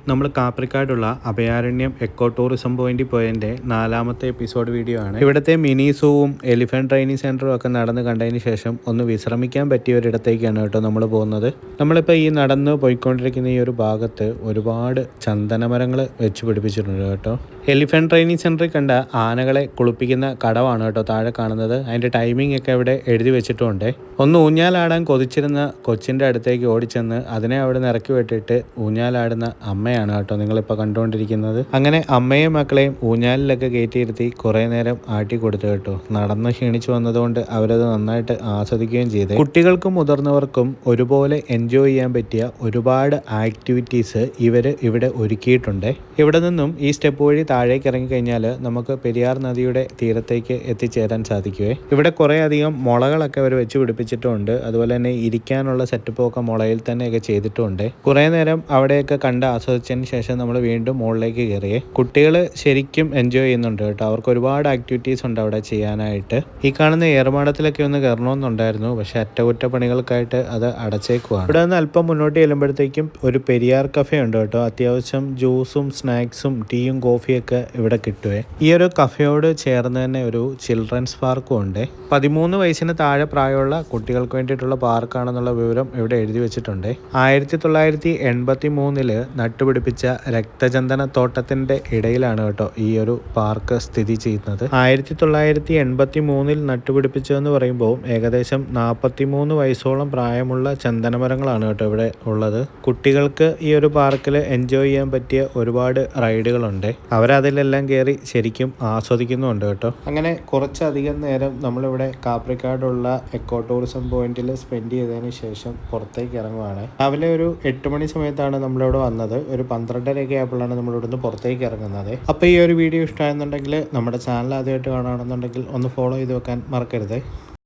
നമ്മൾ കാപ്രിക്കാടുള്ള Abhayaranyam eco tourism പോയിന്റിൽ പോയതിൻ്റെ 4ാമത്തെ എപ്പിസോഡ് വീഡിയോ ആണ്. ഇവിടുത്തെ മിനി സൂവും എലിഫന്റ് ട്രെയിനിങ് സെന്ററും ഒക്കെ നടന്ന് കണ്ടതിന് ശേഷം ഒന്ന് വിശ്രമിക്കാൻ പറ്റിയ ഒരിടത്തേക്കാണ് കേട്ടോ നമ്മൾ പോകുന്നത്. നമ്മളിപ്പോൾ ഈ നടന്ന് പോയിക്കൊണ്ടിരിക്കുന്ന ഈ ഒരു ഭാഗത്ത് ഒരുപാട് ചന്ദനമരങ്ങൾ വെച്ച് പിടിപ്പിച്ചിട്ടുണ്ട് കേട്ടോ. എലിഫന്റ് ട്രെയിനിങ് സെന്ററിൽ കണ്ട ആനകളെ കുളിപ്പിക്കുന്ന കടവാണ് കേട്ടോ താഴെ കാണുന്നത്. അതിൻ്റെ ടൈമിംഗ് ഒക്കെ ഇവിടെ എഴുതി വെച്ചിട്ടുണ്ട്. ഒന്ന് ഊഞ്ഞാലാടാൻ കൊതിച്ചിരുന്ന കൊച്ചിൻ്റെ അടുത്തേക്ക് ഓടിച്ചെന്ന് അതിനെ അവിടെ നിന്ന് ഇറക്കി വിട്ടിട്ട് ഊഞ്ഞാലാടുന്ന അമ്മയാണ് കേട്ടോ നിങ്ങളിപ്പോൾ കണ്ടുകൊണ്ടിരിക്കുന്നത്. അങ്ങനെ അമ്മയും മക്കളെയും ഊഞ്ഞാലിലൊക്കെ കയറ്റിയിരുത്തി കുറേ നേരം ആട്ടി കൊടുത്തു കേട്ടോ. നടന്ന് ക്ഷീണിച്ചു വന്നതുകൊണ്ട് അവരത് നന്നായിട്ട് ആസ്വദിക്കുകയും ചെയ്തു. കുട്ടികൾക്കും മുതിർന്നവർക്കും ഒരുപോലെ എൻജോയ് ചെയ്യാൻ പറ്റിയ ഒരുപാട് ആക്ടിവിറ്റീസ് ഇവിടെ ഒരുക്കിയിട്ടുണ്ട്. ഇവിടെ നിന്നും ഈ സ്റ്റെപ്പ് വഴി താഴേക്ക് ഇറങ്ങിക്കഴിഞ്ഞാൽ നമുക്ക് പെരിയാർ നദിയുടെ തീരത്തേക്ക് എത്തിച്ചേരാൻ സാധിക്കുവേ. ഇവിടെ കുറേ അധികം മുളകളൊക്കെ അവർ വെച്ച് പിടിപ്പിച്ചിട്ടുണ്ട്. അതുപോലെ തന്നെ ഇരിക്കാനുള്ള സെറ്റപ്പും ഒക്കെ മുളയിൽ തന്നെയൊക്കെ ചെയ്തിട്ടുണ്ട്. കുറേ നേരം അവിടെയൊക്കെ കണ്ട് ആസ്വദിച്ചതിന് ശേഷം നമ്മൾ വീണ്ടും മുകളിലേക്ക് കയറിയേ. കുട്ടികൾ ശരിക്കും എൻജോയ് ചെയ്യുന്നുണ്ട് കേട്ടോ. അവർക്ക് ഒരുപാട് ആക്ടിവിറ്റീസ് ഉണ്ട് അവിടെ ചെയ്യാനായിട്ട്. ഈ കാണുന്ന ഏറുമാടത്തിലൊക്കെ ഒന്ന് കയറണമെന്നുണ്ടായിരുന്നു, പക്ഷെ അറ്റകുറ്റപ്പണികൾക്കായിട്ട് അത് അടച്ചേക്കുവാണ്. ഇവിടെ നിന്ന് അല്പം മുന്നോട്ട് ചെല്ലുമ്പോഴത്തേക്കും ഒരു പെരിയാർ കഫേ ഉണ്ട് കേട്ടോ. അത്യാവശ്യം ജ്യൂസും സ്നാക്സും ടീയും കോഫിയൊക്കെ ഇവിടെ കിട്ടുവേ. ഈ ഒരു കഫേയോട് ചേർന്ന് തന്നെ ഒരു ചിൽഡ്രൻസ് പാർക്കും ഉണ്ട്. 13 വയസ്സിന് താഴെ പ്രായമുള്ള കുട്ടികൾക്ക് വേണ്ടിയിട്ടുള്ള പാർക്കാണെന്നുള്ള വിവരം ഇവിടെ എഴുതി വെച്ചിട്ടുണ്ട്. 1983 നട്ടുപിടിപ്പിച്ച രക്തചന്ദന തോട്ടത്തിന്റെ ഇടയിലാണ് കേട്ടോ ഈ ഒരു പാർക്ക് സ്ഥിതി ചെയ്യുന്നത്. 1983 നട്ടുപിടിപ്പിച്ചതെന്ന് പറയുമ്പോൾ ഏകദേശം 43 വയസ്സോളം പ്രായമുള്ള ചന്ദനമരങ്ങളാണ് കേട്ടോ ഇവിടെ ഉള്ളത്. കുട്ടികൾക്ക് ഈ ഒരു പാർക്കിൽ എൻജോയ് ചെയ്യാൻ പറ്റിയ ഒരുപാട് റൈഡുകളുണ്ട്. അവരതിലെല്ലാം കയറി ശരിക്കും ആസ്വദിക്കുന്നുണ്ട് കേട്ടോ. അങ്ങനെ കുറച്ചധികം നേരം നമ്മളിവിടെ കാപ്രിക്കാടുള്ള എക്കോ ടൂറിസം പോയിന്റിൽ സ്പെൻഡ് ചെയ്തതിന് ശേഷം പുറത്തേക്ക് ഇറങ്ങുവാണ്. രാവിലെ ഒരു 8 മണി സമയത്താണ് നമ്മളിവിടെ വന്നത്. ഒരു 12:30 ആയപ്പോഴാണ് നമ്മളിവിടുന്ന് പുറത്തേക്ക് ഇറങ്ങുന്നത്. അപ്പോൾ ഈ ഒരു വീഡിയോ ഇഷ്ടമായെന്നുണ്ടെങ്കിൽ നമ്മുടെ ചാനൽ ആദ്യമായിട്ട് കാണുകയാണെന്നുണ്ടെങ്കിൽ ഒന്ന് ഫോളോ ചെയ്ത് വെക്കാൻ മറക്കരുത്.